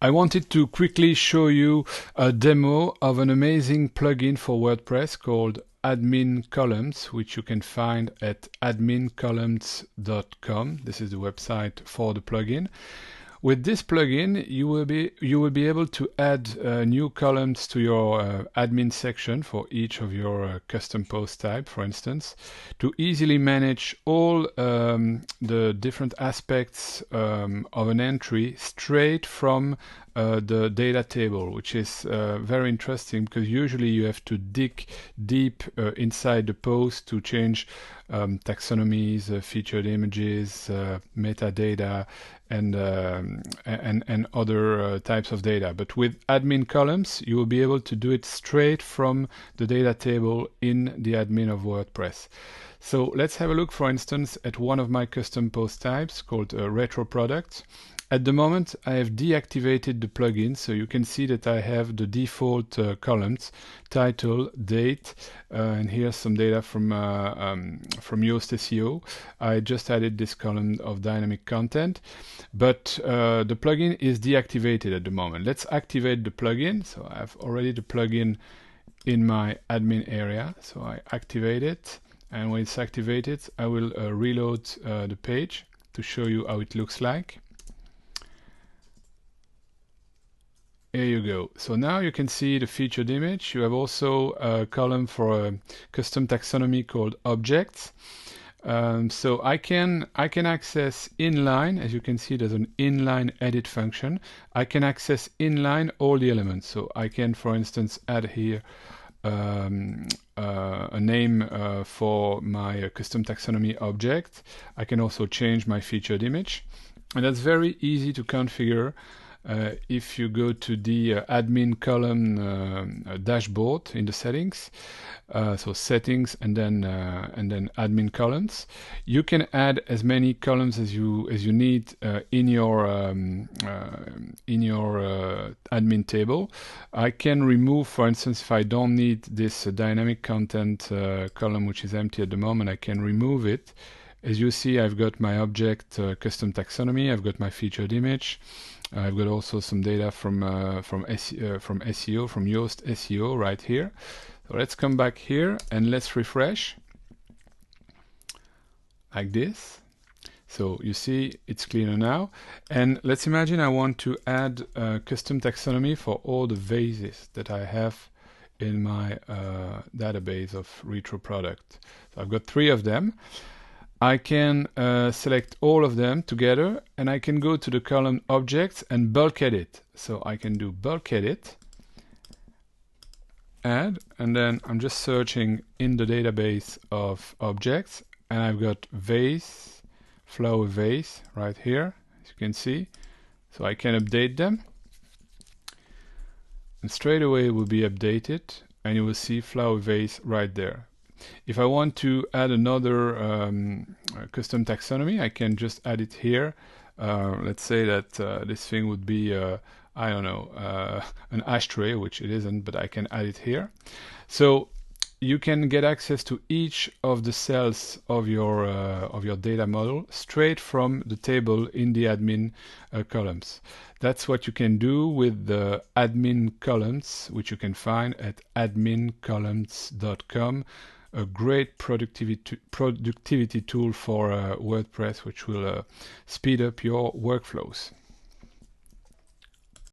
I wanted to quickly show you a demo of an amazing plugin for WordPress called Admin Columns, which you can find at admincolumns.com. This is the website for the plugin. With this plugin, you will be able to add new columns to your admin section for each of your custom post type, for instance, to easily manage all the different aspects of an entry straight from the data table, which is very interesting because usually you have to dig deep inside the post to change taxonomies, featured images, metadata, and other types of data. But with admin columns, you will be able to do it straight from the data table in the admin of WordPress. So let's have a look, for instance, at one of my custom post types called retro products. At the moment, I have deactivated the plugin, so you can see that I have the default columns, title, date, and here's some data from Yoast SEO. I just added this column of dynamic content, but the plugin is deactivated at the moment. Let's activate the plugin. So I have already the plugin in my admin area, so I activate it, and when it's activated, I will reload the page to show you how it looks like. Here you go. So now you can see the featured image. You have also a column for a custom taxonomy called objects. So I can access inline. As you can see, there's an inline edit function. I can access inline all the elements. So I can, for instance, add here a name for my custom taxonomy object. I can also change my featured image, and that's very easy to configure. If you go to the admin column dashboard in the settings, so settings and then admin columns, you can add as many columns as you need in your admin table. I can remove, for instance, if I don't need this dynamic content column, which is empty at the moment, I can remove it. As you see, I've got my object custom taxonomy, I've got my featured image, I've got also some data from SEO, from Yoast SEO right here. So let's come back here and let's refresh like this. So you see it's cleaner now. And let's imagine I want to add a custom taxonomy for all the vases that I have in my database of retro product. So I've got 3 of them. I can select all of them together, and I can go to the column objects and bulk edit. So I can do bulk edit, add, and then I'm just searching in the database of objects, and I've got vase, flower vase right here, as you can see. So I can update them, and straight away it will be updated, and you will see flower vase right there. If I want to add another custom taxonomy, I can just add it here. Let's say that this thing would be, I don't know, an ashtray, which it isn't, but I can add it here. So you can get access to each of the cells of your data model straight from the table in the admin columns. That's what you can do with the admin columns, which you can find at admincolumns.com. A great productivity tool for WordPress, which will speed up your workflows.